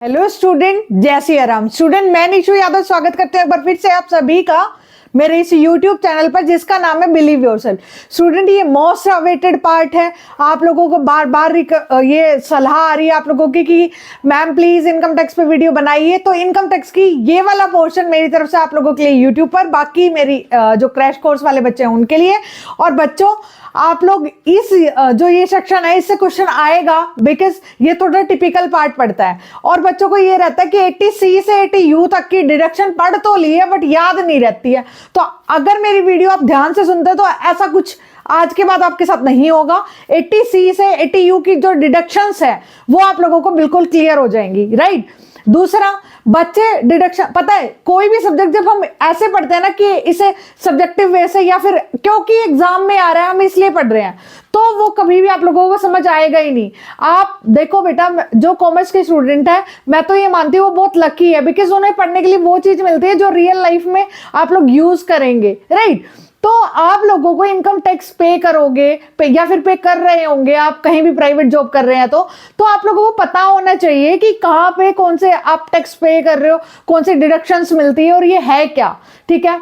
Hello student, जय Siya Ram. Student, मैं निशु यादव स्वागत करते हैं एक बार फिर से आप सभी का मेरे इस YouTube चैनल पर जिसका नाम है बिलीव योरसेल्फ। स्टूडेंट, ये मोस्ट अवेटेड पार्ट है। आप लोगों को बार बार ये सलाह आ रही है आप लोगों की कि मैम प्लीज इनकम टैक्स पे वीडियो बनाइए। तो इनकम टैक्स की ये वाला पोर्शन मेरी तरफ से आप लोगों के लिए YouTube पर, बाकी मेरी जो क्रैश कोर्स वाले बच्चे हैं उनके लिए। और बच्चों, आप लोग इस जो ये सेक्शन है इससे क्वेश्चन आएगा, बिकॉज ये थोड़ा टिपिकल पार्ट पड़ता है। और बच्चों को ये रहता है कि 80C से 80U तक की डिडक्शन पढ़ तो ली है बट याद नहीं रहती है। तो अगर मेरी वीडियो आप ध्यान से सुनते हैं तो ऐसा कुछ आज के बाद आपके साथ नहीं होगा। 80C से 80U की जो डिडक्शंस है वो आप लोगों को बिल्कुल क्लियर हो जाएंगी, राइट। दूसरा, बच्चे डिडक्शन, पता है कोई भी सब्जेक्ट जब हम ऐसे पढ़ते हैं ना कि इसे सब्जेक्टिव वे से या फिर क्योंकि एग्जाम में आ रहा है हम इसलिए पढ़ रहे हैं, तो वो कभी भी आप लोगों को समझ आएगा ही नहीं। आप देखो बेटा, जो कॉमर्स के स्टूडेंट है, मैं तो ये मानती हूँ वो बहुत लकी है, बिकॉज उन्हें पढ़ने के लिए वो चीज मिलती है जो रियल लाइफ में आप लोग यूज करेंगे, राइट। तो आप लोगों को इनकम टैक्स पे करोगे या फिर पे कर रहे होंगे, आप कहीं भी प्राइवेट जॉब कर रहे हैं तो आप लोगों को पता होना चाहिए कि कहाँ पे कौन से आप टैक्स पे कर रहे हो, कौन सी डिडक्शंस मिलती है और ये है क्या। ठीक है,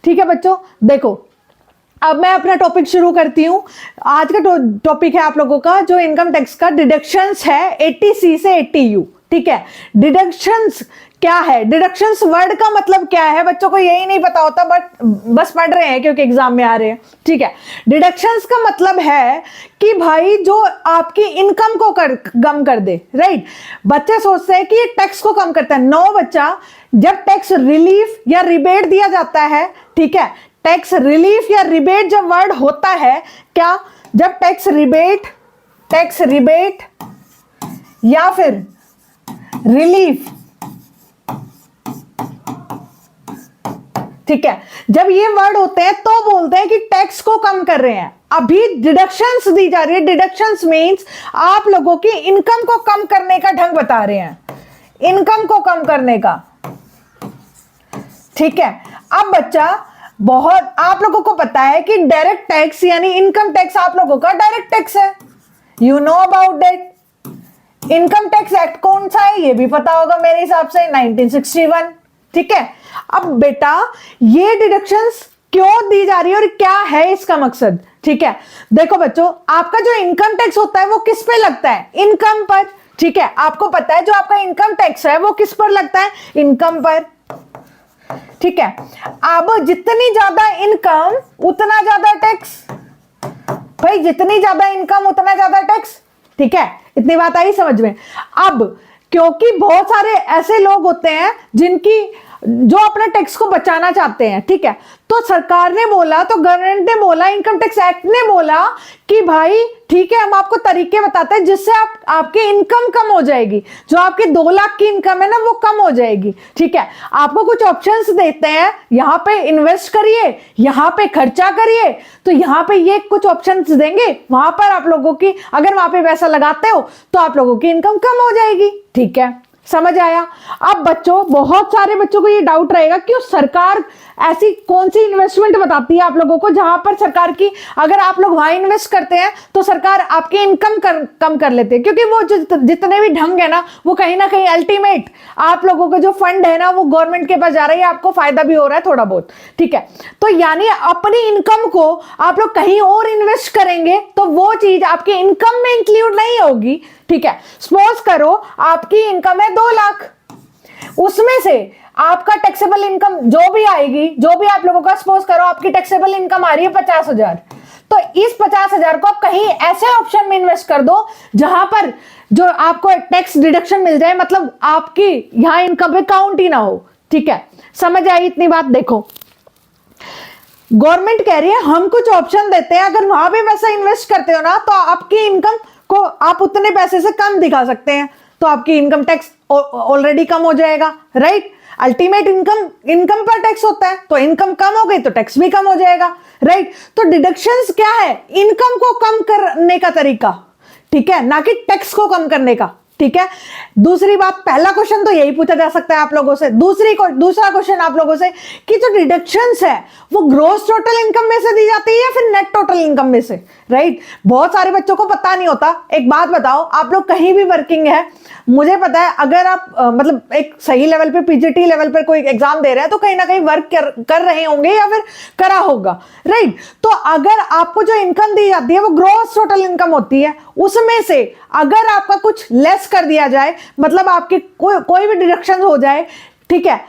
ठीक है बच्चों। देखो, अब मैं अपना टॉपिक शुरू करती हूँ। आज का टॉपिक है आप लोगों का जो इनकम टैक्स का डिडक्शंस है 80C से 80U। ठीक है, डिडक्शंस क्या है, डिडक्शंस वर्ड का मतलब क्या है, बच्चों को यही नहीं पता होता बट बस पढ़ रहे हैं क्योंकि एग्जाम में आ रहे हैं। ठीक है, डिडक्शंस का मतलब है कि भाई जो आपकी इनकम को कम कर दे, राइट। बच्चे सोचते हैं कि ये टैक्स को कम करता है। नो बच्चा, जब टैक्स रिलीफ या रिबेट दिया जाता है, ठीक है, टैक्स रिलीफ या रिबेट जब वर्ड होता है, क्या, जब टैक्स रिबेट या फिर रिलीफ, ठीक है, जब ये वर्ड होते हैं तो बोलते हैं कि टैक्स को कम कर रहे हैं। अभी डिडक्शंस दी जा रही है। डिडक्शंस मींस आप लोगों की इनकम को कम करने का ढंग बता रहे हैं, इनकम को कम करने का। ठीक है, अब बच्चा, बहुत आप लोगों को पता है कि डायरेक्ट टैक्स यानी इनकम टैक्स आप लोगों का डायरेक्ट टैक्स है। You know about that. Income tax act कौन सा है ये भी पता होगा मेरे हिसाब से, 1961। ठीक है, अब बेटा ये डिडक्शंस क्यों दी जा रही है और क्या है इसका मकसद। ठीक है, देखो बच्चों, आपका जो इनकम टैक्स होता है वो किस पे लगता है, इनकम पर। ठीक है, आपको पता है जो आपका इनकम टैक्स है वो किस पर लगता है, इनकम पर। ठीक है, अब जितनी ज्यादा इनकम उतना ज्यादा टैक्स, भाई जितनी ज्यादा इनकम उतना ज्यादा टैक्स। ठीक है, इतनी बात आई समझ में। अब क्योंकि बहुत सारे ऐसे लोग होते हैं जो अपने टैक्स को बचाना चाहते हैं, ठीक है, तो सरकार ने बोला, तो गवर्नमेंट ने बोला, इनकम टैक्स एक्ट ने बोला कि भाई ठीक है, हम आपको तरीके बताते हैं जिससे आपकी इनकम कम हो जाएगी। जो आपकी 2 लाख की इनकम है ना वो कम हो जाएगी। ठीक है, आपको कुछ ऑप्शंस देते हैं, यहां पे इन्वेस्ट करिए, यहां पे खर्चा करिए, तो यहां पे ये कुछ ऑप्शंस देंगे, वहां पर आप लोगों की, अगर वहां पे पैसा लगाते हो तो आप लोगों की इनकम कम हो जाएगी। ठीक है, समझ आया। अब बच्चों, बहुत सारे बच्चों को ये डाउट रहेगा कि सरकार ऐसी कौन सी इन्वेस्टमेंट बताती है आप लोगों को जहां पर सरकार की, अगर आप लोग वहां इन्वेस्ट करते हैं तो सरकार आपकी इनकम कम कर लेती है, क्योंकि वो जितने भी ढंग है ना वो कहीं ना कहीं अल्टीमेट आप लोगों का जो फंड है ना वो गवर्नमेंट के पास जा रहा है, आपको फायदा भी हो रहा है थोड़ा बहुत। ठीक है, तो यानी अपनी इनकम को आप लोग कहीं और इन्वेस्ट करेंगे तो वो चीज आपकी इनकम में इंक्लूड नहीं होगी। ठीक है, सपोज करो आपकी इनकम है 2 लाख, उसमें से आपका टैक्सेबल इनकम जो भी आएगी, जो भी आप लोगों का, सपोज करो आपकी टैक्सेबल इनकम आ रही है 50,000, तो इस 50,000 को आप कहीं ऐसे ऑप्शन में इन्वेस्ट कर दो जहां पर जो आपको टैक्स डिडक्शन मिल जाए, मतलब आपकी यहां इनकम पे काउंट ही ना हो। ठीक है, समझ आई इतनी बात। देखो, गवर्नमेंट कह रही है हम कुछ ऑप्शन देते हैं, अगर वहां पे पैसा इन्वेस्ट करते हो ना तो आपकी इनकम को आप उतने पैसे से कम दिखा सकते हैं, तो आपकी इनकम टैक्स ऑलरेडी कम हो जाएगा, राइट। अल्टीमेट इनकम पर टैक्स होता है, तो इनकम कम हो गई तो टैक्स भी कम हो जाएगा, राइट। तो डिडक्शंस क्या है, इनकम को कम करने का तरीका, ठीक है, ना कि टैक्स को कम करने का। ठीक है। दूसरी बात, पहला क्वेश्चन तो यही पूछा जा सकता है आप लोगों से। दूसरा क्वेश्चन आप लोगों से कि जो डिडक्शंस है वो ग्रॉस टोटल इनकम में से दी जाती है या फिर नेट टोटल इनकम में से, राइट। बहुत सारे बच्चों को पता नहीं होता। एक बात बताओ, आप लोग कहीं भी वर्किंग है, मुझे पता है अगर आप मतलब एक सही लेवल पे पीजीटी लेवल पे कोई एग्जाम दे रहे हैं तो कहीं ना कहीं वर्क कर रहे होंगे या फिर करा होगा, राइट। तो अगर आपको जो इनकम दी जाती है वो ग्रॉस टोटल इनकम होती है, उसमें से अगर आपका कुछ लेस कर दिया जाए, मतलब आपके कोई भी डिडक्शन हो जाए, ठीक है,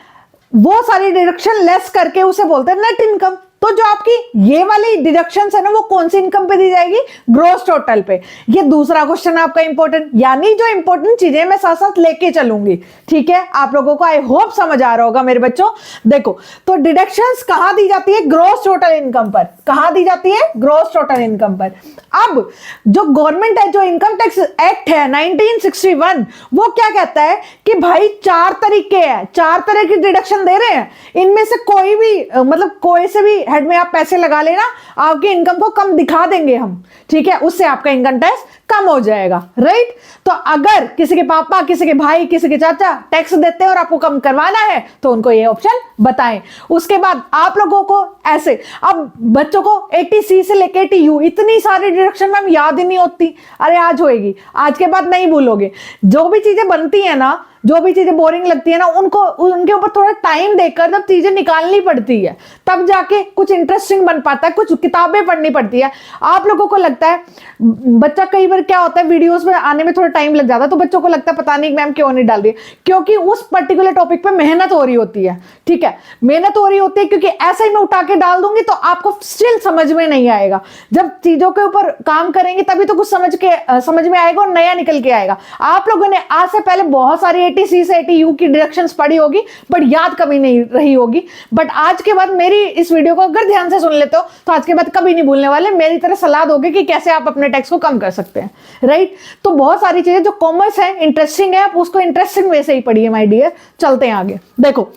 वो सारी डिडक्शन लेस करके उसे बोलते हैं नेट इनकम। तो जो आपकी ये वाली डिडक्शंस है ना, वो कौन सी इनकम पे दी जाएगी? ग्रॉस टोटल पे। ये दूसरा क्वेश्चन है आपका इंपॉर्टेंट, यानी जो इंपॉर्टेंट चीजें मैं साथ साथ लेके चलूंगी, ठीक है। आप लोगों को आई होप समझ आ रहा होगा मेरे बच्चों। देखो, तो डिडक्शंस कहां दी जाती है? ग्रॉस टोटल इनकम पर। कहां दी जाती है? ग्रॉस टोटल इनकम पर। अब जो गवर्नमेंट है, जो इनकम टैक्स एक्ट है 1961, वो क्या कहता है कि भाई 4 तरीके हैं, 4 तरह की डिडक्शन दे रहे हैं, इनमें से कोई भी मतलब कोई से भी हेड में आप पैसे लगा लेना, आपकी इनकम को कम दिखा देंगे हम, ठीक है, उससे आपका इनकम टैक्स कम हो जाएगा, राइट। तो अगर किसी के पापा, किसी के भाई, किसी के चाचा टैक्स देते हैं और आपको कम करवाना है तो उनको ये ऑप्शन बताएं। उसके बाद आप लोगों को ऐसे, अब बच्चों को 80C से लेके 80U इतनी सारी डिडक्शन मैम याद ही नहीं होती। अरे आज होएगी, आज के बाद नहीं भूलोगे। जो भी चीजें बनती है ना, जो भी चीजें बोरिंग लगती है ना, उनको उनके ऊपर थोड़ा टाइम देकर जब चीजें निकालनी पड़ती है तब जाके कुछ इंटरेस्टिंग बन पाता है, कुछ किताबें पढ़नी पड़ती है। आप लोगों को लगता है, बच्चा कई बार क्या होता है, वीडियोस में आने में थोड़ा टाइम लग जाता है, तो बच्चों को लगता है पता नहीं मैम क्यों नहीं डाल रही, क्योंकि उस पर्टिकुलर टॉपिक पे मेहनत हो रही होती है, ठीक है, मेहनत हो रही होती है। क्योंकि ऐसे ही मैं उठा के डाल दूंगी तो आपको स्टिल समझ में नहीं आएगा। जब चीजों के ऊपर काम करेंगे तभी तो कुछ समझ में आएगा और नया निकल के आएगा। आप लोगों ने आज से पहले बहुत सारी 80C से 80U की डिडक्शंस पढ़ी होगी, बट याद कभी नहीं रही होगी। बट आज के बाद मेरी इस वीडियो को अगर ध्यान से सुन लेते हो तो आज के बाद कभी नहीं भूलने वाले। मेरी तरह सलाह दोगे कि कैसे आप अपने टैक्स को कम कर सकते हैं, राइट। तो बहुत सारी चीजें जो कॉमर्स है, इंटरेस्टिंग है, आप उसको इंटरेस्टिंग वे से ही पढ़िए माय डियर। चलते हैं आगे। देखो,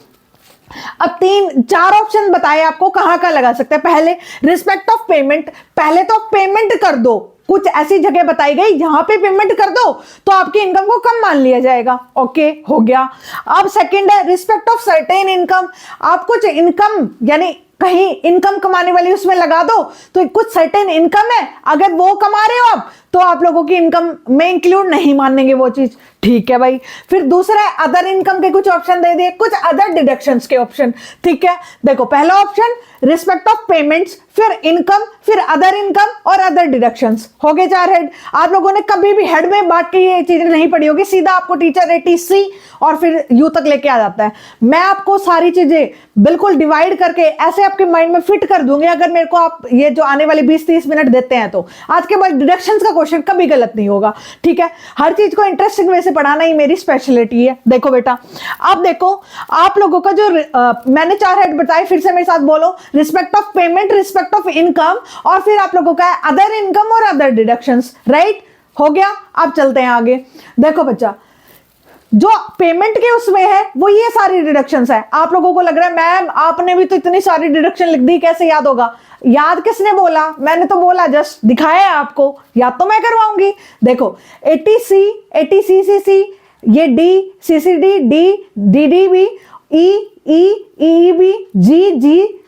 अब 4 ऑप्शन बताए आपको कहां का लगा सकते हैं। पहले रिस्पेक्ट ऑफ पेमेंट, पहले तो पेमेंट कर दो, कुछ ऐसी जगह बताई गई जहां पे पेमेंट कर दो तो आपकी इनकम को कम मान लिया जाएगा, ओके, हो गया। अब सेकंड है रिस्पेक्ट ऑफ सर्टेन इनकम, आप कुछ इनकम यानी कहीं इनकम कमाने वाली उसमें लगा दो, तो कुछ सर्टेन इनकम है, अगर वो कमा रहे हो आप तो आप लोगों की इनकम में इंक्लूड नहीं मानेंगे वो चीज, ठीक है भाई। फिर दूसरा है अदर इनकम के कुछ ऑप्शन दे दिए, कुछ अदर डिडक्शंस के ऑप्शन, ठीक है। देखो, पहला ऑप्शन रिस्पेक्ट ऑफ पेमेंट्स, फिर इनकम, फिर अदर इनकम और अदर डिडक्शंस, हो गए 4 हेड। आप लोगों ने कभी भी हेड में बांट के ये चीजें नहीं पढ़ी होगी, सीधा आपको टीचर 80C और फिर U तक लेके आ जाता है। मैं आपको सारी चीजें बिल्कुल डिवाइड करके ऐसे आपके माइंड में फिट कर दूंगी, अगर मेरे को आप ये जो आने वाले 20-30 मिनट देते हैं तो। आज के बाद डिडक्शंस का क्वेश्चन कभी गलत नहीं होगा, ठीक है। हर चीज को इंटरेस्टिंग वे से पढ़ाना ही मेरी स्पेशलिटी है। देखो बेटा, अब देखो आप लोगों का जो मैंने 4 हेड बताए, फिर से मेरे साथ बोलो, respect of payment, respect of income, और फिर आप लोगों का है अदर इनकम और अदर डिडक्शंस, राइट, हो गया। अब चलते हैं आगे। देखो बच्चा, जो पेमेंट के उसमें है वो ये सारी डिडक्शंस है। आप लोगों को लग रहा है मैम आपने भी तो इतनी सारी डिडक्शन लिख दी, कैसे याद होगा? याद किसने बोला? मैंने तो बोला, जस्ट दिखाया है आपको, याद तो मैं करवाऊंगी। देखो 80C, 80CCC, ये D, CCD, D, DDB, E, EEB, G,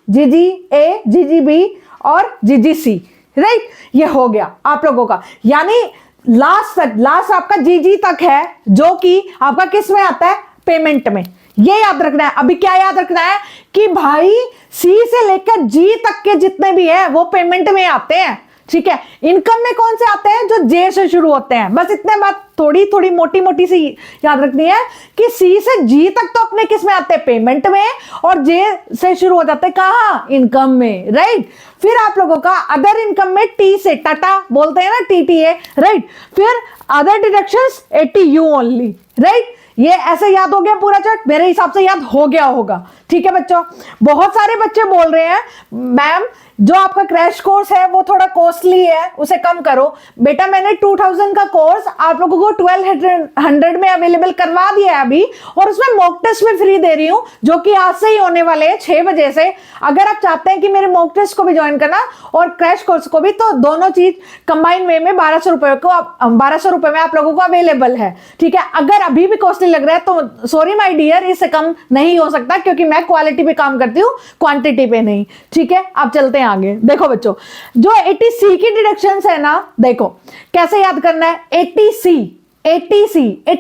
GGA, GGB और GGC, राइट। ये हो गया आप लोगों का, यानी लास्ट आपका GG तक है, जो कि आपका किस में आता है? पेमेंट में। ये याद रखना है। अभी क्या याद रखना है कि भाई C से लेकर G तक के जितने भी है वो पेमेंट में आते हैं, ठीक है। इनकम में कौन से आते हैं? जो J से शुरू होते हैं। बस इतने बात थोड़ी मोटी मोटी सी याद रखनी है कि C से G तक तो अपने किस में आते हैं? पेमेंट में, और J से शुरू हो जाते हैं कहां? इनकम में, राइट। फिर आप लोगों का अदर इनकम में T से, टाटा बोलते हैं ना, TTA, राइट। फिर other deductions 80U only, right. ये ऐसे याद हो गया पूरा चार्ट? मेरे हिसाब से याद हो गया होगा, ठीक है बच्चों। बहुत सारे बच्चे बोल रहे हैं मैम जो आपका क्रैश कोर्स है वो थोड़ा कॉस्टली है, उसे कम करो। बेटा मैंने 2000 का कोर्स आप लोगों को 1200 में अवेलेबल करवा दिया है अभी, और उसमें मॉक टेस्ट में फ्री दे रही हूं, जो कि आज से ही होने वाले हैं 6 बजे से। अगर आप चाहते हैं कि मेरे मॉक टेस्ट को भी ज्वाइन करना और क्रैश कोर्स को भी, तो दोनों चीज कंबाइन वे में 1200 रुपए में आप लोगों को अवेलेबल है, ठीक है। अगर अभी भी कॉस्टली लग रहा है तो सॉरी माय डियर, इससे कम नहीं हो सकता, क्योंकि मैं क्वालिटी पे काम करती हूँ, क्वांटिटी पे नहीं, ठीक है। आप चलते हैं आगे। देखो बच्चों, जो 80C की डिडक्शंस है ना, देखो कैसे याद करना है। 80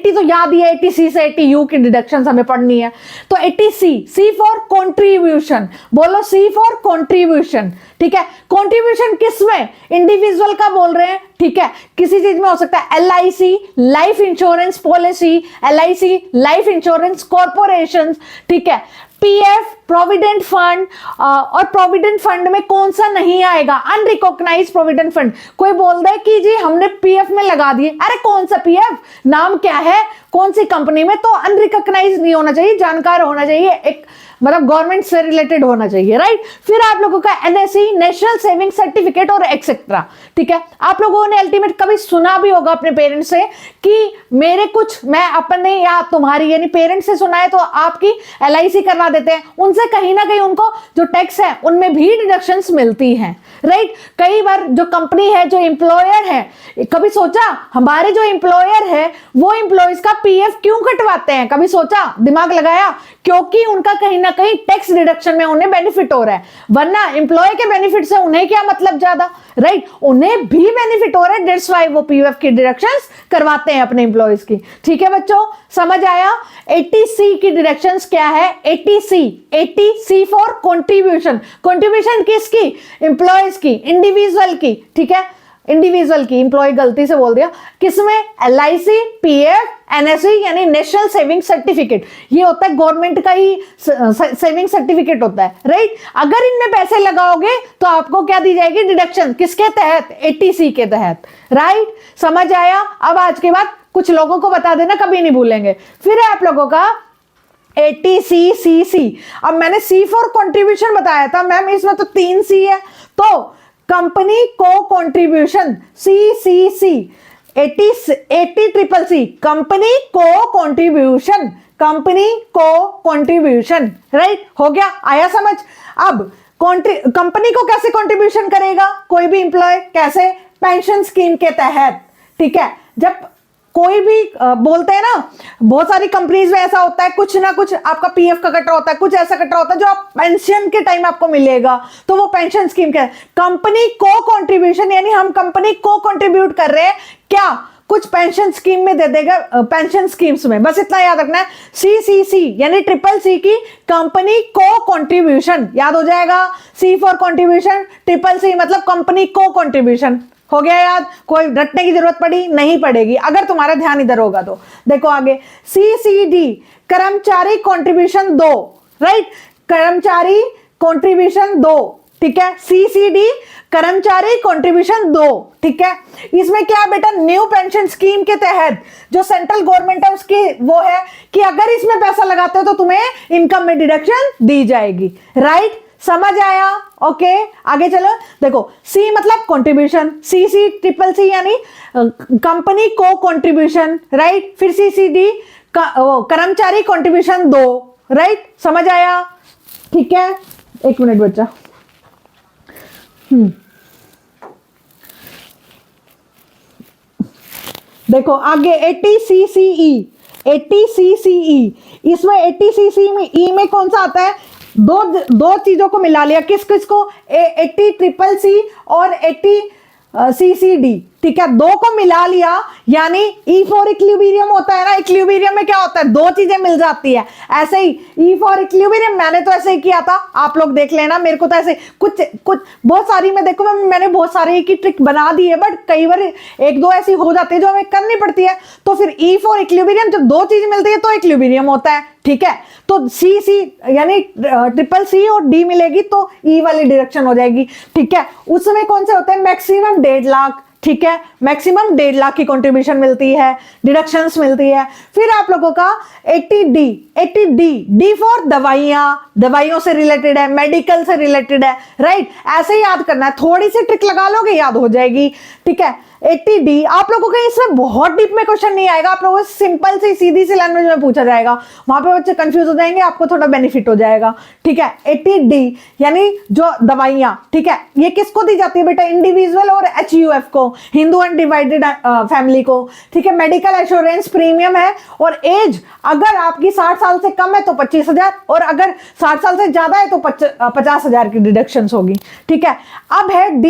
तो याद ही है, 80C से 80U की डिडक्शंस हमें पढ़नी है। तो 80C फॉर कंट्रीब्यूशन, बोलो C फॉर कंट्रीब्यूशन, ठीक है। कंट्रीब्यूशन किसमें? इंडिविजुअल का बोल रहे हैं, ठीक है। किसी चीज में हो सकता है LIC life insurance policy, LIC life insurance corporation, ठीक है। PF प्रोविडेंट फंड, और प्रोविडेंट फंड में कौन सा नहीं आएगा? Unrecognised provident fund. कोई बोल दे कि जी हमने PF में लगा दिए, अरे कौन सा PF, नाम क्या है, कौन सी कंपनी में, तो अनरिकॉग्नाइज्ड नहीं होना चाहिए, जानकार होना चाहिए, एक मतलब गवर्नमेंट से रिलेटेड होना चाहिए, राइट। फिर आप लोगों का NSE नेशनल सेविंग सर्टिफिकेट और एक्सेट्रा, ठीक है। आप लोगों ने अल्टीमेट कभी सुना भी होगा अपने पेरेंट्स से कि मेरे कुछ, मैं अपने या तुम्हारी यानी पेरेंट्स से सुना है तो आपकी LIC करवा देते हैं, उनसे कहीं ना कहीं उनको जो टैक्स है उनमें भी डिडक्शंस मिलती हैं, राइट। कई बार जो कंपनी है, जो एम्प्लॉयर है, कभी सोचा हमारे जो एम्प्लॉयर है वो एम्प्लॉयज का PF क्यों कटवाते हैं? कभी सोचा, दिमाग लगाया? क्योंकि उनका कहीं ना कहीं टैक्स डिडक्शन में उन्हें बेनिफिट हो रहा है, वरना एम्प्लॉय के बेनिफिट से उन्हें क्या मतलब ज्यादा, राइट। उन्हें भी बेनिफिट हो रहा है, दैट्स व्हाई वो PF की डिडक्शंस करवाते हैं अपने एम्प्लॉयज की, ठीक है बच्चों, समझ आया। 80C की डिडक्शंस क्या है? 80C फॉर कंट्रीब्यूशन, कंट्रीब्यूशन किसकी? एम्प्लॉयज की, इंडिविजुअल की, ठीक है, इंडिविजुअल की, एम्प्लॉय गलती से बोल दिया, किसमें? LIC, PF, NSE यानी नेशनल सेविंग सर्टिफिकेट, ये होता है गवर्नमेंट का ही सेविंग सर्टिफिकेट होता है, राइट। अगर इनमें पैसे लगाओगे तो आपको क्या दी जाएगी? डिडक्शन, किसके तहत? 80C के तहत, राइट। समझ आया। अब आज के बाद कुछ लोगों को बता देना, कभी नहीं भूलेंगे। फिर आप लोगों का 80C। अब मैंने C फॉर कंट्रीब्यूशन बताया था मैम, इसमें तो 3 C है, तो कंपनी को कंट्रीब्यूशन, CCC। 80CCC कंपनी को कंट्रीब्यूशन, कंपनी को कंट्रीब्यूशन, राइट, हो गया, आया समझ। अब कंपनी को कैसे कंट्रीब्यूशन करेगा कोई भी एम्प्लॉय? कैसे? पेंशन स्कीम के तहत, ठीक है। जब कोई भी बोलते हैं ना, बहुत सारी कंपनीज में ऐसा होता है, कुछ ना कुछ आपका PF का कट रहा होता है, कुछ ऐसा कट रहा होता है जो आप पेंशन के टाइम आपको मिलेगा, तो वो पेंशन स्कीम क्या है? कंपनी को कंट्रीब्यूशन, यानी हम कंपनी को कंट्रीब्यूट कर रहे हैं, क्या कुछ पेंशन स्कीम में दे देगा, पेंशन स्कीम्स में, बस इतना याद रखना है। CCC यानी CCC की कंपनी को कंट्रीब्यूशन, याद हो जाएगा। C फॉर कंट्रीब्यूशन, CCC मतलब कंपनी को कंट्रीब्यूशन, हो गया याद। कोई रटने की जरूरत पड़ी? नहीं पड़ेगी, अगर तुम्हारा ध्यान इधर होगा तो। देखो आगे, CCD कर्मचारी कंट्रीब्यूशन 2, राइट, कर्मचारी कंट्रीब्यूशन 2, ठीक है। CCD कर्मचारी कंट्रीब्यूशन 2, ठीक है। इसमें क्या बेटा? न्यू पेंशन स्कीम के तहत जो सेंट्रल गवर्नमेंट है उसकी वो है कि अगर इसमें पैसा लगाते हो तो तुम्हें इनकम में डिडक्शन दी जाएगी, राइट। समझ आया? ओके, आगे चलो। देखो, C मतलब कंट्रीब्यूशन, CCC यानी कंपनी को कंट्रीब्यूशन, राइट। फिर CCD कर्मचारी कंट्रीब्यूशन 2, राइट। समझ आया? ठीक है, एक मिनट बच्चा। देखो आगे 80CCE, 80CCE, इसमें 80CCE में E में कौन सा आता है? दो चीजों को मिला लिया, किस किस को? 80CCC और 80CCD, ठीक है, दो को मिला लिया, यानी E फॉर इक्विलिब्रियम होता है ना। इक्विलिब्रियम में क्या होता है? दो चीजें मिल जाती है, ऐसे ही E फॉर इक्विलिब्रियम मैंने तो ऐसे ही किया था, आप लोग देख लेना। मेरे को तो ऐसे कुछ बहुत सारी में देखो मैंने बहुत सारी की ट्रिक बना दी है, बट कई बार एक दो ऐसी हो जाती है जो हमें करनी पड़ती है। तो फिर E फॉर इक्विलिब्रियम, जब दो चीज मिलती है तो इक्विलिब्रियम होता है, ठीक है। तो CC यानी CCC और D मिलेगी तो E वाली डायरेक्शन हो जाएगी, ठीक है। उसमें कौन से होते हैं? मैक्सिमम 1.5 लाख, ठीक है, मैक्सिमम 1.5 लाख की कंट्रीब्यूशन मिलती है, डिडक्शंस मिलती है। फिर आप लोगों का 80D, 80D, डी फॉर दवाइयां, दवाइयों से रिलेटेड है, मेडिकल से रिलेटेड है, राइट। ऐसे याद करना है, थोड़ी सी ट्रिक लगा लोगे याद हो जाएगी, ठीक है। 80D आप लोगों का इसमें बहुत डीप में क्वेश्चन नहीं आएगा, आप लोगों से सिंपल सी सीधी सी लैंग्वेज में पूछा जाएगा, वहां पे बच्चे कंफ्यूज हो जाएंगे, आपको थोड़ा बेनिफिट हो जाएगा, ठीक है। 80D यानी जो दवाइयां, ठीक है, ये किसको दी जाती है बेटा, इंडिविजुअल और HUF को, हिंदू अनडिवाइडेड फैमिली को, ठीक है। मेडिकल एश्योरेंस प्रीमियम है, और एज अगर आपकी 60 साल से कम है तो 25,000, और अगर 60 साल से ज्यादा है तो 50,000 की डिडक्शन होगी, ठीक है। अब है D,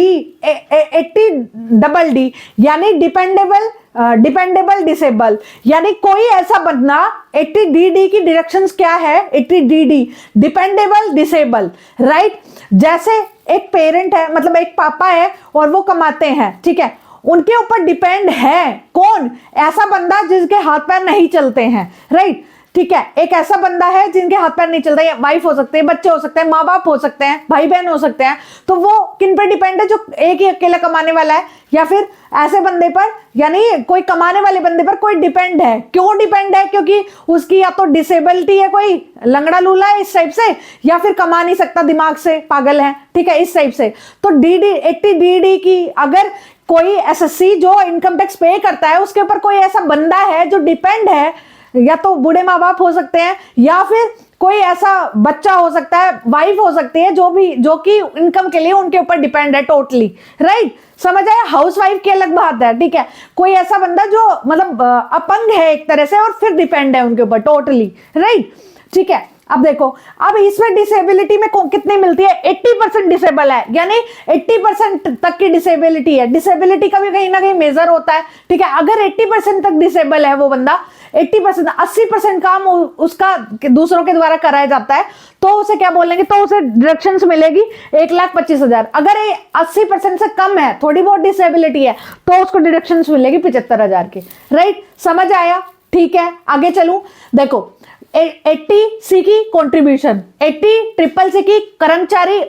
यानी डिपेंडेबल डिसेबल, यानी कोई ऐसा बंदा, 80DD की डिडक्शंस क्या है, 80DD डिपेंडेबल डिसेबल, राइट। जैसे एक पेरेंट है, मतलब एक पापा है और वो कमाते हैं, ठीक है, उनके ऊपर डिपेंड है कौन, ऐसा बंदा जिसके हाथ पैर नहीं चलते हैं, राइट, ठीक है। एक ऐसा बंदा है जिनके हाथ पैर नहीं चलते, वाइफ हो सकते हैं, बच्चे हो सकते हैं, माँ बाप हो सकते हैं, भाई बहन हो सकते हैं, तो वो किन पर डिपेंड है, जो एक ही अकेला कमाने वाला है, या फिर ऐसे बंदे पर, यानी कोई कमाने वाले बंदे पर कोई डिपेंड है। क्यों डिपेंड है, क्योंकि उसकी या तो डिसेबिलिटी है, कोई लंगड़ा लूला है इस टाइप से, या फिर कमा नहीं सकता, दिमाग से पागल है, ठीक है, इस टाइप से। तो 80DD की अगर कोई SSC जो इनकम टैक्स पे करता है, उसके ऊपर कोई ऐसा बंदा है जो डिपेंड है, या तो बूढ़े माँ बाप हो सकते हैं, या फिर कोई ऐसा बच्चा हो सकता है, वाइफ हो सकती है, जो कि इनकम के लिए उनके ऊपर डिपेंड है टोटली, राइट। समझ आया, हाउस वाइफ की अलग बात है, ठीक है। कोई ऐसा बंदा जो मतलब अपंग है एक तरह से, और फिर डिपेंड है उनके ऊपर टोटली, राइट, ठीक है। अब देखो, अब इसमें डिसेबिलिटी में कितनी मिलती है, 80% डिसेबल है, यानी 80% तक की डिसेबिलिटी है। डिसेबिलिटी का भी कहीं ना कहीं मेजर होता है, ठीक है। अगर 80% तक डिसेबल है वो बंदा, 80%, 80% काम उसका दूसरों के द्वारा कराया जाता है, तो उसे क्या बोलेंगे, तो उसे डिडक्शंस मिलेगी 1,25,000। अगर ये 80% से कम है, थोड़ी बहुत डिसेबिलिटी है, तो उसको डिडक्शंस मिलेगी 75,000 की, राइट। समझ आया, ठीक है। आगे चलूं, देखो 80C की कंट्रीब्यूशन, 80CCC की कर्मचारी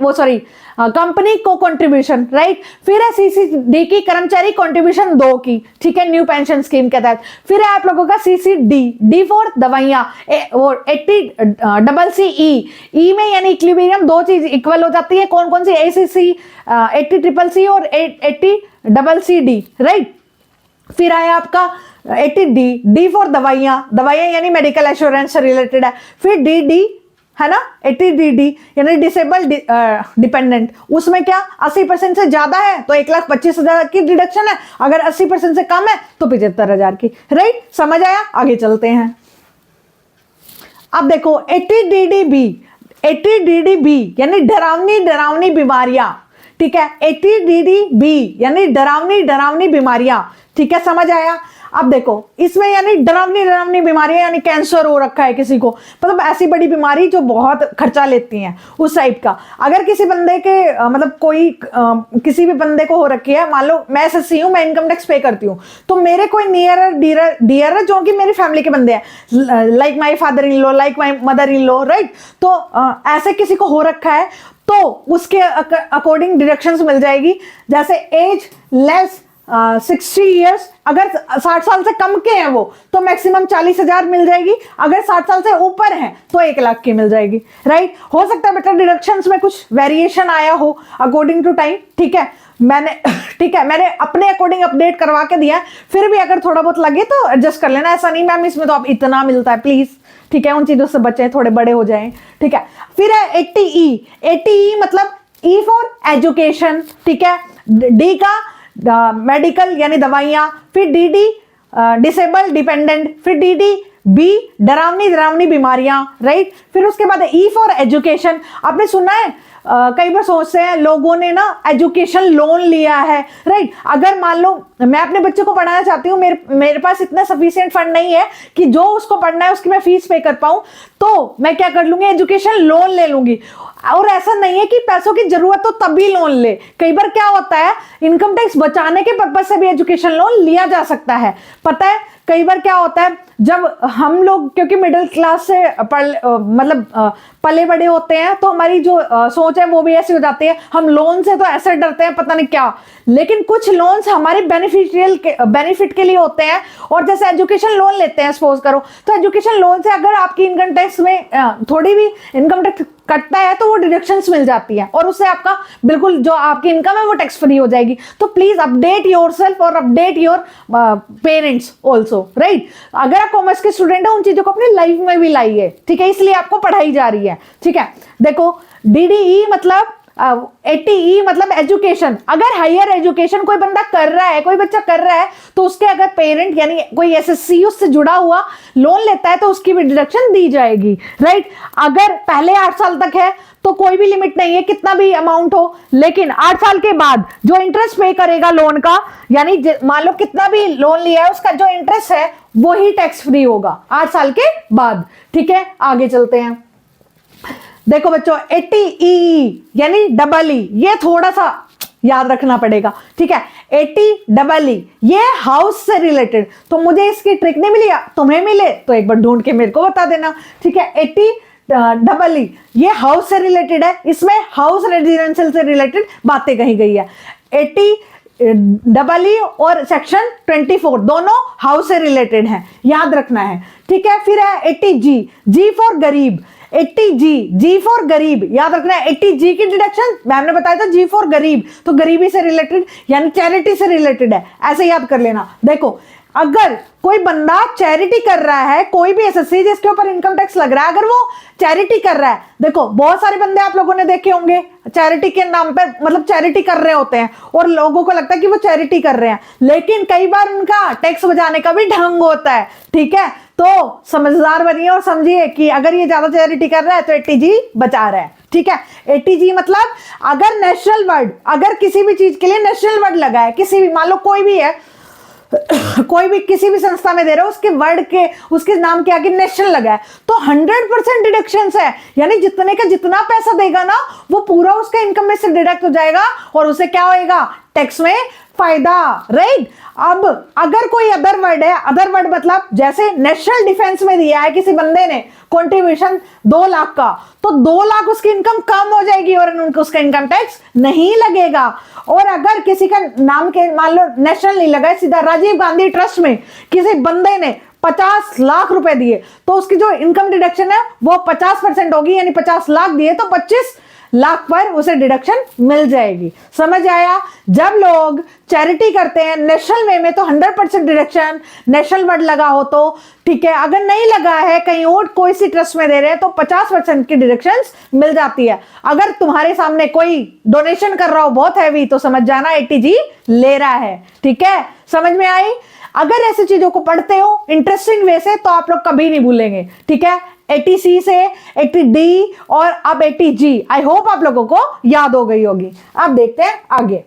कंपनी को कंट्रीब्यूशन, राइट। फिर है CCD की कर्मचारी कंट्रीब्यूशन 2 की, ठीक है, न्यू पेंशन स्कीम के तहत। फिर है आप लोगों का CCD, डी फॉर दवाइयां, और 80CCE, में यानी इक्विलिब्रियम, 2 चीज इक्वल हो जाती है, कौन कौन सी, ACC, 80CCC और 80CCD, राइट। फिर आया आपका 80D, डी फॉर दवाइयां यानी मेडिकल एश्योरेंस से रिलेटेड है। फिर DD है ना, 80DD यानी डिसेबल डिपेंडेंट, उसमें क्या 80% से ज्यादा है तो 1,25,000 की डिडक्शन है, अगर 80% से कम है तो 75,000 की, राइट। समझ आया, आगे चलते हैं। अब देखो 80DDB यानी डरावनी बीमारियां, ठीक है। 80DDB यानी डरावनी बीमारियां, ठीक है, समझ आया। अब देखो इसमें यानी डरावनी बीमारियां, यानी कैंसर हो रखा है किसी को, मतलब ऐसी बड़ी बीमारी जो बहुत खर्चा लेती हैं, उस टाइप का। अगर किसी बंदे के मतलब कोई किसी भी बंदे को हो रखी है, मान लो मैं SSC हूं, मैं इनकम टैक्स पे करती हूँ, तो मेरे कोई डियर जो कि मेरी फैमिली के बंदे हैं, like my father in law, like my mother in law, right. तो ऐसे किसी को हो रखा है तो उसके अकॉर्डिंग डिडक्शंस मिल जाएगी। जैसे एज लेस 60 ईयर्स, अगर 60 साल से कम के हैं वो, तो मैक्सिमम 40,000 मिल जाएगी। अगर 60 साल से ऊपर है तो 1,00,000 की मिल जाएगी, राइट। हो सकता है बेटा डिडक्शंस में कुछ वेरिएशन आया हो अकॉर्डिंग टू टाइम, ठीक है, मैंने अपने अकॉर्डिंग अपडेट करवा के दिया, फिर भी अगर थोड़ा बहुत लगे तो एडजस्ट कर लेना, ऐसा नहीं मैम इसमें तो आप इतना मिलता है, प्लीज, ठीक है, उन चीजों से बचे, थोड़े बड़े हो जाएं, ठीक है। फिर है 80E मतलब E फॉर एजुकेशन, ठीक है, D का मेडिकल यानी दवाइयां, फिर DD डिसेबल डिपेंडेंट, फिर DDB डरावनी बीमारियां, राइट। फिर उसके बाद E फॉर एजुकेशन, आपने सुना है कई बार सोचते हैं लोगों ने ना एजुकेशन लोन लिया है, राइट। अगर मान लो मैं अपने बच्चे को पढ़ाना चाहती हूँ, मेरे पास इतना सफिशिएंट फंड नहीं है कि जो उसको पढ़ना है उसकी मैं फीस पे कर पाऊं, तो मैं क्या कर लूंगी, एजुकेशन लोन ले लूंगी। और ऐसा नहीं है कि पैसों की जरूरत तो तभी लोन ले, कई बार क्या होता है इनकम टैक्स बचाने के पर्पज से भी एजुकेशन लोन लिया जा सकता है। पता है कई बार क्या होता है, जब हम लोग क्योंकि मिडिल क्लास से पले बड़े होते हैं, तो हमारी जो सोच है वो भी ऐसी हो जाती है। हम लोन से तो ऐसे डरते हैं पता नहीं क्या, लेकिन कुछ लोन्स हमारे बेनिफिट के लिए होते हैं। और जैसे एजुकेशन लोन लेते हैं सपोज करो, तो एजुकेशन लोन से अगर आपकी इनकम टैक्स में थोड़ी भी इनकम टैक्स कटता है तो वो डिडक्शंस मिल जाती है, और उससे आपका बिल्कुल जो आपकी इनकम है वो टैक्स फ्री हो जाएगी। तो प्लीज अपडेट योरसेल्फ और update your parents also, right. अगर आप कॉमर्स के स्टूडेंट हैं, उन चीजों को अपनी लाइफ में भी लाइए, ठीक है, इसलिए आपको पढ़ाई जा रही है, ठीक है। देखो DDE मतलब 80E मतलब एजुकेशन। अगर हायर एजुकेशन कोई बंदा कर रहा है, कोई बच्चा कर रहा है, तो उसके अगर पेरेंट यानी कोई SSC उससे जुड़ा हुआ लोन लेता है तो उसकी भी डिडक्शन दी जाएगी, राइट। अगर पहले 8 साल तक है तो कोई भी लिमिट नहीं है, कितना भी अमाउंट हो, लेकिन 8 साल के बाद जो इंटरेस्ट पे करेगा लोन का, यानी मान लो कितना भी लोन लिया है उसका जो इंटरेस्ट है वो ही टैक्स फ्री होगा 8 साल के बाद, ठीक है। आगे चलते हैं। देखो बच्चों 80E यानी डबल E, ये थोड़ा सा याद रखना पड़ेगा, ठीक है। 80EE ये हाउस से रिलेटेड, तो मुझे इसकी ट्रिक नहीं मिली, तुम्हें मिले तो एक बार ढूंढ के मेरे को बता देना, ठीक है। 80EE ये हाउस से रिलेटेड है, इसमें हाउस रेजिडेंशियल से रिलेटेड बातें कही गई है। 80EE और सेक्शन 24 दोनों हाउस से रिलेटेड हैं, याद रखना है, ठीक है। फिर है 80G, G फॉर गरीब। 80G फॉर गरीब, याद रखना है। 80G की डिडक्शन मैम ने बताया था, G फॉर गरीब, तो गरीबी से रिलेटेड यानी चैरिटी से रिलेटेड है, ऐसे याद कर लेना। देखो अगर कोई बंदा चैरिटी कर रहा है, कोई भी SSC जिसके ऊपर इनकम टैक्स लग रहा है, अगर वो चैरिटी कर रहा है, देखो बहुत सारे बंदे आप लोगों ने देखे होंगे चैरिटी के नाम पे मतलब चैरिटी कर रहे होते हैं, और लोगों को लगता है कि वो चैरिटी कर रहे हैं, लेकिन कई बार उनका टैक्स बचाने का भी ढंग होता है, ठीक है। तो समझदार बनिए और समझिए कि अगर ये ज्यादा चैरिटी कर रहा है तो 80G बचा रहा है, ठीक है। 80G मतलब अगर नेशनल वर्ड, अगर किसी भी चीज के लिए नेशनल वर्ड लगा है, किसी भी मान लो कोई भी है कोई भी किसी भी संस्था में दे रहे हो, उसके वर्ड के उसके नाम के आगे नेशनल लगा है, तो 100% डिडक्शन है, यानी जितने का जितना पैसा देगा ना वो पूरा उसका इनकम में से डिडक्ट हो जाएगा, और उसे क्या होएगा टैक्स में फायदा, राइट। अब अगर कोई अदर वर्ड है, अदर वर्ड मतलब जैसे नेशनल डिफेंस में दिया है किसी बंदे ने कंट्रीब्यूशन 2 लाख का, तो 2 लाख उसकी इनकम कम हो जाएगी और उनको उसका इनकम टैक्स नहीं लगेगा। और अगर किसी का नाम के मान लो नेशनल नहीं लगा है, सीधा राजीव गांधी ट्रस्ट में किसी बंदे ने 50 लाख रुपए दिए, तो उसकी जो इनकम डिडक्शन है वो 50% होगी, यानी 50 लाख दिए तो 25 लाख पर उसे डिडक्शन मिल जाएगी। समझ आया? जब लोग चैरिटी करते हैं नेशनल वे में तो 100% डिडक्शन, नेशनल वर्ड लगा हो तो ठीक है, अगर नहीं लगा है कहीं और कोई सी ट्रस्ट में दे रहे हैं तो 50% की डिडक्शन मिल जाती है। अगर तुम्हारे सामने कोई डोनेशन कर रहा हो बहुत हैवी तो समझ जाना 80G ले रहा है, ठीक है। समझ में आई? अगर ऐसी चीजों को पढ़ते हो इंटरेस्टिंग वे से तो आप लोग कभी नहीं भूलेंगे, ठीक है। 80C से 80D और अब 80G, आई होप आप लोगों को याद हो गई होगी। अब देखते हैं आगे।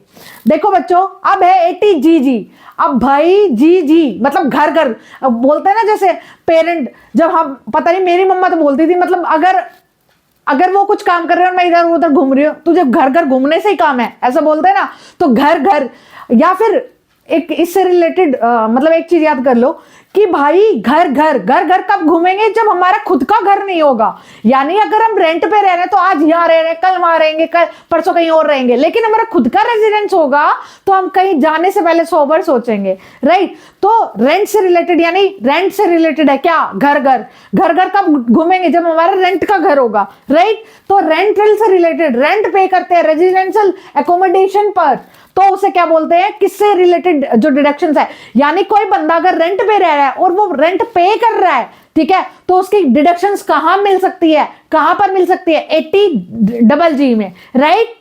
देखो बच्चों अब है 80GG। अब भाई जी मतलब घर घर बोलते हैं ना, जैसे पेरेंट जब हम पता नहीं, मेरी मम्मा तो बोलती थी मतलब अगर वो कुछ काम कर रहे हो और मैं इधर उधर घूम रही हूँ, तुझे घर घर घूमने से ही काम है, ऐसा बोलते हैं ना। तो घर घर, या फिर एक इससे रिलेटेड मतलब एक चीज याद कर लो कि भाई घर घर कब घूमेंगे, जब हमारा खुद का घर नहीं होगा। यानी अगर हम रेंट पे रह रहे हैं तो आज यहाँ रह रहे हैं, कल वहां रहेंगे, कल परसों कहीं और रहेंगे, लेकिन हमारा खुद का रेजिडेंस होगा तो हम कहीं जाने से पहले 100 बार सोचेंगे, राइट। तो रेंट से रिलेटेड, यानी रेंट से रिलेटेड है क्या, घर घर कब घूमेंगे, जब हमारा रेंट का घर होगा, राइट। तो रेंटल से रिलेटेड, रेंट पे करते हैं रेजिडेंशियल एकोमोडेशन पर, तो उसे क्या बोलते हैं, किससे रिलेटेड जो डिडक्शंस है। यानी कोई बंदा अगर रेंट पे रह रहा है और वो रेंट पे कर रहा है, ठीक है, तो उसकी डिडक्शंस कहां मिल सकती है, कहां पर मिल सकती है, 80GG में, राइट।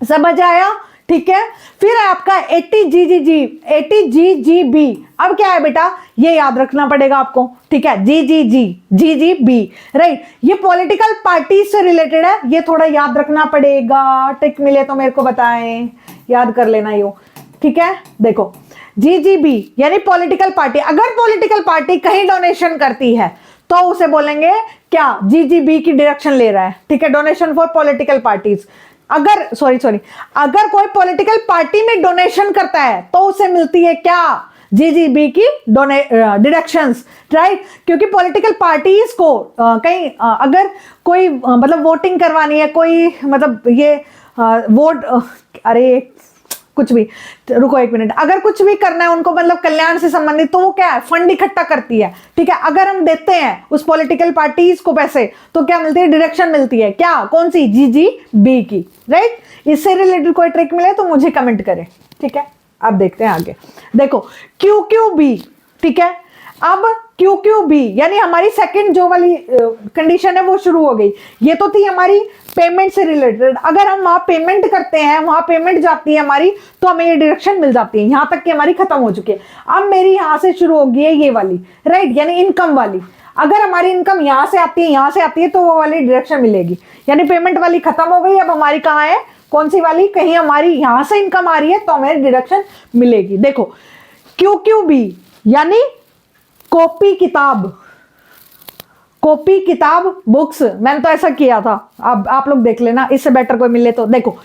समझ आया? ठीक है। फिर आपका 80GGB। अब क्या है बेटा, ये याद रखना पड़ेगा आपको, ठीक है। GGB, right. ये पॉलिटिकल पार्टी से रिलेटेड है, ये थोड़ा याद रखना पड़ेगा, ट्रिक मिले तो मेरे को बताएं, याद कर लेना यो, ठीक है। देखो GGB यानी पॉलिटिकल पार्टी, अगर पॉलिटिकल पार्टी कहीं डोनेशन करती है तो उसे बोलेंगे क्या, GGB की डिडक्शन ले रहा है, ठीक है, डोनेशन फॉर पॉलिटिकल पार्टीज। अगर कोई पॉलिटिकल पार्टी में डोनेशन करता है तो उसे मिलती है क्या, जीजीबी की डिडक्शंस, राइट। क्योंकि पॉलिटिकल पार्टीज को कहीं अगर कोई मतलब वोटिंग करवानी है, कोई मतलब ये वोट अरे कुछ भी, रुको एक मिनट, अगर कुछ भी करना है उनको मतलब कल्याण से संबंधित, तो वो क्या है, फंड इकट्ठा करती है, ठीक है। अगर हम देते हैं उस पॉलिटिकल पार्टीज को पैसे तो क्या मिलती है, डिडक्शन मिलती है, क्या, कौन सी, जीजीबी की, राइट। इससे रिलेटेड कोई ट्रिक मिले तो मुझे कमेंट करें, ठीक है। अब देखते हैं आगे, देखो क्यूक्यूबी, ठीक है। अब क्यूक्यूबी यानी हमारी सेकंड जो वाली कंडीशन है वो शुरू हो गई। ये तो थी हमारी पेमेंट से रिलेटेड, अगर हम वहां पेमेंट करते हैं, वहां पेमेंट जाती है हमारी, तो हमें ये डिडक्शन मिल जाती है। यहां तक कि हमारी खत्म हो चुकी है। अब मेरी यहां से शुरू होगी है ये वाली, राइट, यानी इनकम वाली। अगर हमारी इनकम यहां से आती है, यहां से आती है, तो वो वाली डिडक्शन मिलेगी। यानी पेमेंट वाली खत्म हो गई, अब हमारी कहां है, कौन सी वाली, कहीं हमारी यहां से इनकम आ रही है तो हमें डिडक्शन मिलेगी। देखो क्यूक्यूबी यानी कॉपी किताब, कॉपी किताब बुक्स, मैंने तो ऐसा किया था, अब आप लोग देख लेना, इससे बेटर कोई मिले तो। देखो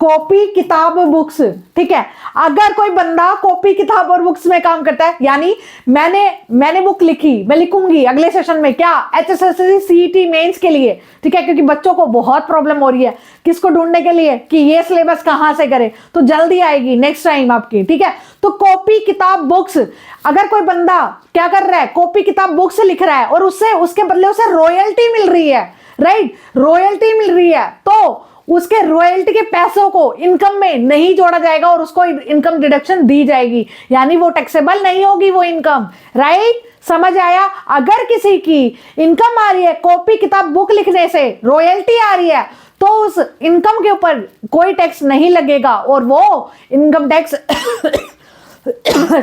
कॉपी किताब बुक्स, ठीक है। अगर कोई बंदा कॉपी किताब और बुक्स में काम करता है, यानी मैंने बुक लिखी, मैं लिखूंगी अगले सेशन में, क्या, एचएसएससी सीईटी मेंस के लिए, ठीक है। क्योंकि बच्चों को बहुत प्रॉब्लम हो रही है किसको ढूंढने के लिए कि ये सिलेबस कहां से करे, तो जल्दी आएगी नेक्स्ट टाइम आपकी, ठीक है। तो कॉपी किताब बुक्स, अगर कोई बंदा क्या कर रहा है, कॉपी किताब बुक्स लिख रहा है और उससे उसके बदले उसे रॉयल्टी मिल रही है, राइट, रॉयल्टी मिल रही है, तो उसके रॉयल्टी के पैसों को इनकम में नहीं जोड़ा जाएगा और उसको इनकम डिडक्शन दी जाएगी, यानी वो टैक्सेबल नहीं होगी वो इनकम, राइट। समझ आया। अगर किसी की इनकम आ रही है कॉपी किताब बुक लिखने से, रॉयल्टी आ रही है, तो उस इनकम के ऊपर कोई टैक्स नहीं लगेगा और वो इनकम टैक्स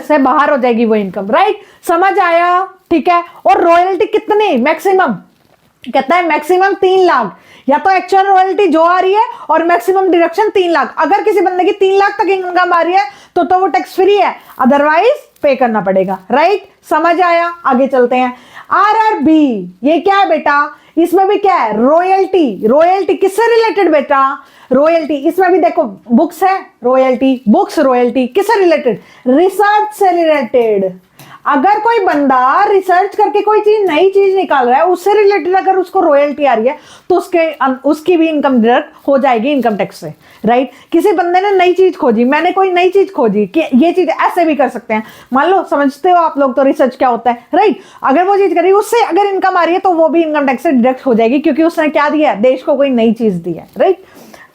से बाहर हो जाएगी वो इनकम, राइट। समझ आया, ठीक है। और रॉयल्टी कितनी, मैक्सिमम कहता है मैक्सिमम 3 लाख, या तो एक्चुअल रॉयल्टी जो आ रही है और मैक्सिमम डिडक्शन 3 लाख। अगर किसी बंदे की 3 लाख तक इनकम आ रही है तो वो टैक्स फ्री है, अदरवाइज पे करना पड़ेगा, राइट। समझ आया। आगे चलते हैं। आरआरबी ये क्या है बेटा, इसमें भी क्या है, रॉयल्टी। रॉयल्टी किससे रिलेटेड बेटा, रॉयल्टी, इसमें भी देखो बुक्स है, रॉयल्टी, बुक्स रॉयल्टी किससे रिलेटेड, रिसर्च से रिलेटेड। अगर कोई बंदा रिसर्च करके कोई चीज नई चीज निकाल रहा है, उससे रिलेटेड अगर उसको रॉयल्टी आ रही है तो उसकी भी इनकम डिडक्ट हो जाएगी इनकम टैक्स से, राइट। किसी बंदे ने नई चीज खोजी, मैंने कोई नई चीज खोजी कि ये चीज ऐसे भी कर सकते हैं, मान लो, समझते हो आप लोग तो रिसर्च क्या होता है, राइट। अगर वो चीज करी, उससे अगर इनकम आ रही है तो वो भी इनकम टैक्स से डिडक्ट हो जाएगी, क्योंकि उसने क्या दिया है, देश को कोई नई चीज दी है, राइट।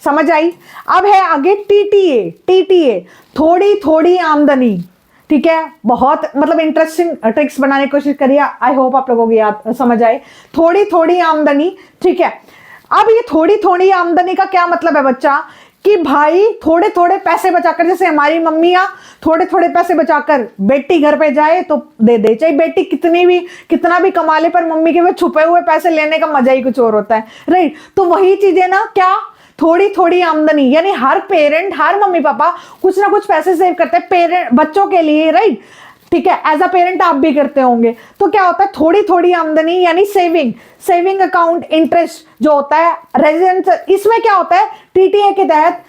समझ आई। अब है आगे टीटीए। टीटीए थोड़ी थोड़ी आमदनी, ठीक है। बहुत मतलब इंटरेस्टिंग ट्रिक्स बनाने की कोशिश करिए, आई होप आप लोगों को याद समझ आए। थोड़ी थोड़ी आमदनी, ठीक है। अब ये थोड़ी थोड़ी आमदनी का क्या मतलब है बच्चा, कि भाई थोड़े थोड़े पैसे बचाकर, जैसे हमारी मम्मियां थोड़े थोड़े पैसे बचाकर बेटी घर पे जाए तो दे दे, चाहे बेटी कितना भी कमा ले, पर मम्मी के वो छुपे हुए पैसे लेने का मजा ही कुछ और होता है, राइट। तो वही चीजें ना, क्या, थोड़ी थोड़ी आमदनी, यानी हर पेरेंट, हर मम्मी पापा कुछ ना कुछ पैसे सेव करते हैं पेरेंट बच्चों के लिए, राइट, ठीक है। एज अ पेरेंट आप भी करते होंगे। तो क्या होता है, थोड़ी थोड़ी आमदनी यानी सेविंग अकाउंट इंटरेस्ट जो होता है रेजिडेंस, इसमें क्या होता है, टीटीए के तहत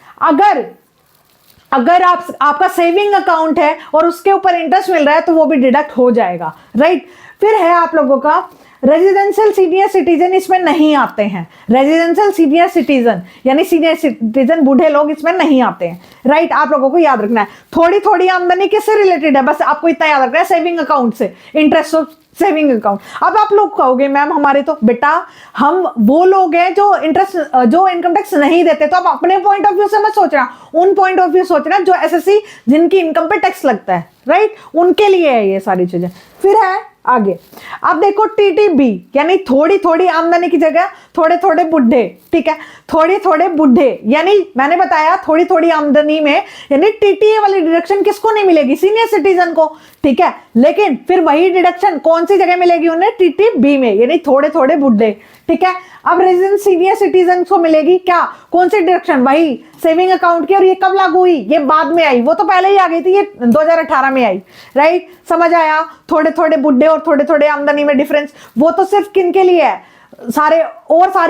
अगर आपका सेविंग अकाउंट है और उसके ऊपर इंटरेस्ट मिल रहा है तो वो भी डिडक्ट हो जाएगा, राइट। फिर है आप लोगों का रेजिडेंशियल सीनियर सिटीजन, इसमें नहीं आते हैं। रेजिडेंशियल सीनियर सिटीजन यानी सीनियर सिटीजन बूढ़े लोग इसमें नहीं आते हैं, राइट। आप लोगों को याद रखना है थोड़ी थोड़ी आमदनी किससे रिलेटेड है, बस आपको इतना याद रखना है, सेविंग अकाउंट से, इंटरेस्ट ऑफ सेविंग अकाउंट। अब आप लोग कहोगे मैम हमारे तो, बेटा हम वो लोग हैं जो इनकम टैक्स नहीं देते, तो आप अपने पॉइंट ऑफ व्यू से मत सोचना, उन पॉइंट ऑफ व्यू सोचना जो एसएससी जिनकी इनकम पे टैक्स लगता है, राइट, उनके लिए है ये सारी चीजें। फिर है आगे, अब देखो टीटीबी यानी थोड़ी थोड़ी आमदनी की जगह थोड़े थोड़े बुढ़े, ठीक है। थोड़े थोड़े बुढ़े यानी मैंने बताया थोड़ी थोड़ी आमदनी में यानी टीटीए वाली डिडक्शन किसको नहीं मिलेगी, सीनियर सिटीजन को, ठीक है। लेकिन फिर वही डिडक्शन कौन सी जगह मिलेगी उन्हें, टीटीबी में, यानी थोड़े थोड़े बुढ़े, ठीक है। अब रेजिडेंट सीनियर सिटीजन को मिलेगी क्या, कौन सी डिडक्शन, वही सेविंग अकाउंट की। और ये कब लागू हुई, ये बाद में आई, वो तो पहले ही आ गई थी, ये 2018 में आई, राइट। समझ आया। थोड़े थोड़े बुढ़े और थोड़े थोड़े आमदनी में डिफरेंस, वो तो सिर्फ किन के लिए है, सारे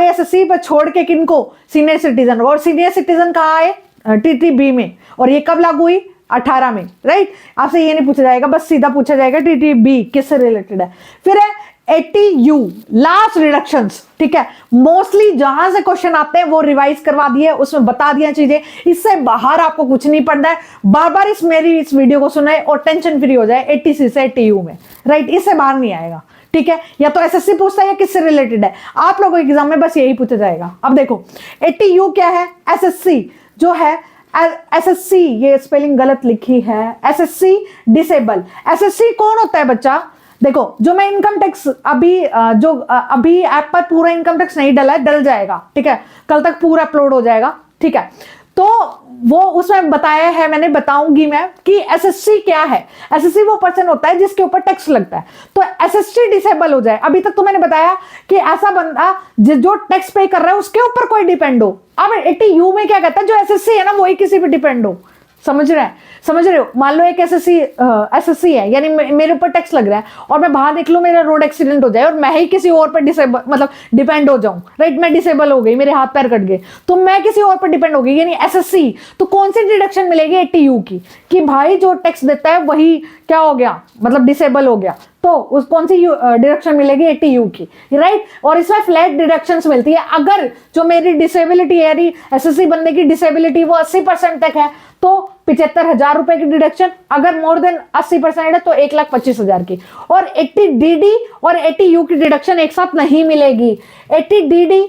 एसएससी पर छोड़ के किनको, सीनियर सिटीजन। और सीनियर सिटीजन कहाँ है, टीटीबी में। और ये कब लागू हुई, 18 में, राइट। आपसे ये नहीं पूछा जाएगा, बस सीधा पूछा जाएगा TTB किससे रिलेटेड है। फिर है 80U लास्ट रिडक्शंस, ठीक है। मोस्टली जहां से क्वेश्चन आते हैं वो रिवाइज करवा दिए, उसमें बता दिया चीजें, इससे बाहर आपको कुछ नहीं पढ़ना है। बार बार इस वीडियो को सुने और टेंशन फ्री हो जाए 80C से 80U में, राइट। इससे बाहर नहीं आएगा, ठीक है। या तो SSC पूछता है या किससे रिलेटेड है, आप लोगों के एग्जाम में बस यही पूछा जाएगा। अब देखो 80U क्या है, SSC जो है SSC, ये स्पेलिंग गलत लिखी है, SSC डिसेबल। SSC कौन होता है बच्चा, देखो जो मैं इनकम टैक्स अभी ऐप पर पूरा इनकम टैक्स नहीं डला है, डल जाएगा, ठीक है, कल तक पूरा अपलोड हो जाएगा, ठीक है। तो वो उसमें बताया है, मैंने बताऊंगी मैं कि SSC क्या है। SSC वो पर्सन होता है जिसके ऊपर टैक्स लगता है, तो SSC डिसेबल हो जाए। अभी तक तो मैंने बताया कि ऐसा बंदा जो टैक्स पे कर रहा है उसके ऊपर कोई डिपेंड हो। अब 80U में क्या कहता है, जो SSC है ना वही किसी पे डिपेंड हो, समझ रहे हो। मान लो एक SSC है, यानी मेरे ऊपर टैक्स लग रहा है और मैं बाहर निकलूं, मेरा रोड एक्सीडेंट हो जाए और मैं ही किसी और पर डिपेंड हो जाऊं, राइट। मैं डिसेबल हो गई, मेरे हाथ पैर कट गए, तो मैं किसी और पर डिपेंड हो गई, यानी SSC। तो कौन सी डिडक्शन मिलेगी 80U की, कि भाई जो टैक्स देता है वही क्या हो गया, मतलब डिसेबल हो गया, तो उस कौन सी डिडक्शन मिलेगी 80U की, राइट। और इसमें फ्लैट डिडक्शंस मिलती है। अगर जो मेरी डिसेबिलिटी है, यानी SSC बनने की डिसेबिलिटी वो 80% तक है तो 75,000 रुपए की डिडक्शन, अगर मोर देन 80% है तो 1,25,000 की। और 80DD और 80U की डिडक्शन एक साथ नहीं मिलेगी। 80DD,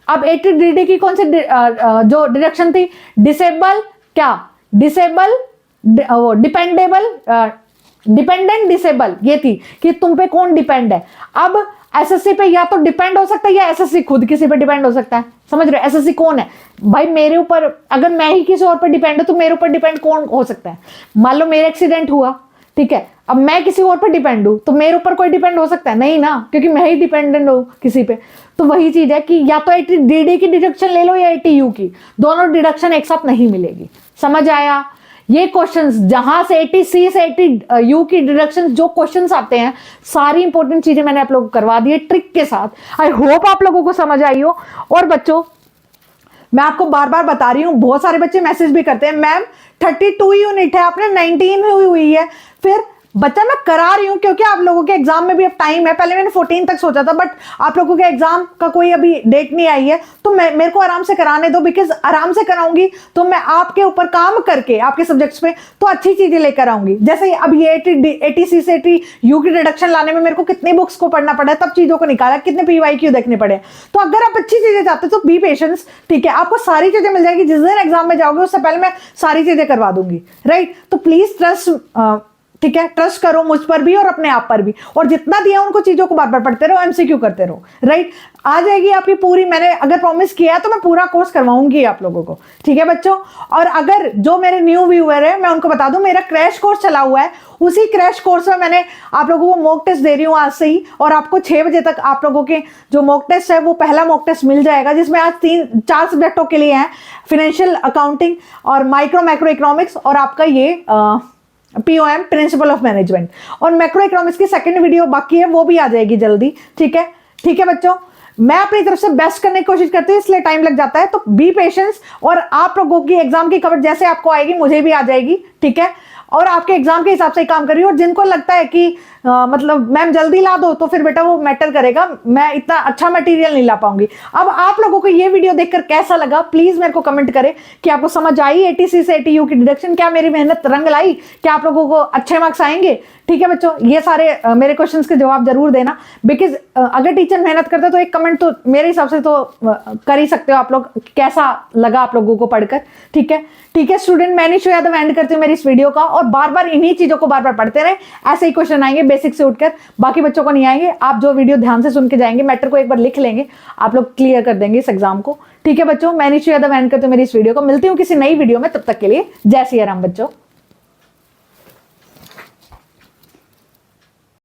अब 80DD की कौन सी जो डिडक्शन थी, डिसेबल, क्या डिसेबल, वो डिपेंडेंट डिसेबल, ये थी कि तुम पे कौन डिपेंड है। अब SSC पे या तो डिपेंड हो सकता है या SSC खुद किसी पे डिपेंड हो सकता है, समझ रहे हो। SSC कौन है भाई, मेरे ऊपर, अगर मैं ही किसी और पर डिपेंड हूं तो मेरे ऊपर डिपेंड कौन हो सकता है। मान लो मेरा एक्सीडेंट हुआ, ठीक है, अब मैं किसी और पर डिपेंड हूं तो मेरे ऊपर कोई डिपेंड हो सकता है नहीं ना, क्योंकि मैं ही डिपेंडेंट हूं किसी पे। तो वही चीज है कि या तो 80DD की डिडक्शन ले लो या 80U की, दोनों डिडक्शन एक साथ नहीं मिलेगी। समझ आया। ये क्वेश्चंस जहां से 80C से 80U की डिडक्शन जो क्वेश्चंस आते हैं, सारी इंपॉर्टेंट चीजें मैंने आप लोगों को करवा दी है ट्रिक के साथ। आई होप आप लोगों को समझ आई हो। और बच्चों मैं आपको बार बार बता रही हूं, बहुत सारे बच्चे मैसेज भी करते हैं, मैम 32 यूनिट है, आपने 19 हुई है। फिर बच्चा मैं करा रही हूं क्योंकि आप लोगों के एग्जाम में भी अब टाइम है। पहले मैंने 14 तक सोचा था, बट आप लोगों के एग्जाम का कोई अभी डेट नहीं आई है, तो मेरे को आराम से कराने दो, बिकॉज आराम से कराऊंगी तो मैं आपके ऊपर काम करके आपके सब्जेक्ट्स पे तो अच्छी चीजें लेकर आऊंगी। जैसे अब ये 80C से 80U की डिडक्शन लाने में मेरे को कितनी बुक्स को पढ़ना पड़ा है, तब चीजों को निकाला, कितने PYQ देखने पड़े। तो अगर आप अच्छी चीजें चाहते हो तो बी पेशेंस, ठीक है, आपको सारी चीजें मिल जाएगी। जिस दिन एग्जाम में जाओगे उससे पहले मैं सारी चीजें करवा दूंगी, राइट। तो प्लीज ट्रस्ट, ठीक है, ट्रस्ट करो मुझ पर भी और अपने आप पर भी, और जितना दिया उनको चीजों को बार बार पढ़ते रहो, MCQ करते रहो, राइट। आ जाएगी आपकी पूरी, मैंने अगर प्रॉमिस किया है तो मैं पूरा कोर्स करवाऊंगी आप लोगों को, ठीक है बच्चों। और अगर जो मेरे न्यू व्यूअर है मैं उनको बता दूं, मेरा क्रैश कोर्स चला हुआ है, उसी क्रैश कोर्स में मैंने आप लोगों को मॉक टेस्ट दे रही हूँ आज से ही, और आपको 6 बजे तक आप लोगों के जो मॉक टेस्ट है वो पहला मॉक टेस्ट मिल जाएगा, जिसमें आज 3-4 सब्जेक्टों के लिए है, फाइनेंशियल अकाउंटिंग और मैक्रो इकोनॉमिक्स, और आपका ये POM प्रिंसिपल ऑफ मैनेजमेंट। और मैक्रो इकोनॉमिक्स की सेकंड वीडियो बाकी है, वो भी आ जाएगी जल्दी, ठीक है। ठीक है बच्चों, मैं अपनी तरफ से बेस्ट करने की कोशिश करती हूँ, इसलिए टाइम लग जाता है, तो बी पेशेंस। और आप लोगों की एग्जाम की कवर जैसे आपको आएगी मुझे भी आ जाएगी, ठीक है। और आपके एग्जाम के हिसाब से काम करिए। और जिनको लगता है कि मतलब मैम जल्दी ला दो, तो फिर बेटा वो मैटर करेगा, मैं इतना अच्छा मटेरियल नहीं ला पाऊंगी। अब आप लोगों को ये वीडियो देखकर कैसा लगा प्लीज मेरे को कमेंट करें कि आपको समझ आई 80C से 80U की डिडक्शन, क्या मेरी मेहनत रंग लाई, क्या आप लोगों को अच्छे मार्क्स आएंगे। ठीक है बच्चों, ये सारे मेरे क्वेश्चंस के जवाब जरूर देना, बिकॉज अगर टीचर मेहनत करते तो एक कमेंट तो मेरे हिसाब से तो कर ही सकते हो आप लोग, कैसा लगा आप लोगों को पढ़कर। ठीक है, ठीक है स्टूडेंट, मैं निशु यादव एंड करती हूँ मेरी इस वीडियो का। और बार बार इन्हीं चीजों को बार बार पढ़ते रहे, ऐसे ही क्वेश्चन आएंगे बेसिक से उठकर, बाकी बच्चों को नहीं आएंगे। आप जो वीडियो ध्यान से सुन के जाएंगे, मैटर को एक बार लिख लेंगे, आप लोग क्लियर कर देंगे इस एग्जाम को। ठीक है बच्चों, मैं निशु यादव एंड करती हूँ मेरी इस वीडियो को। मिलती हूँ किसी नई वीडियो में, तब तक के लिए जय सिया राम बच्चों।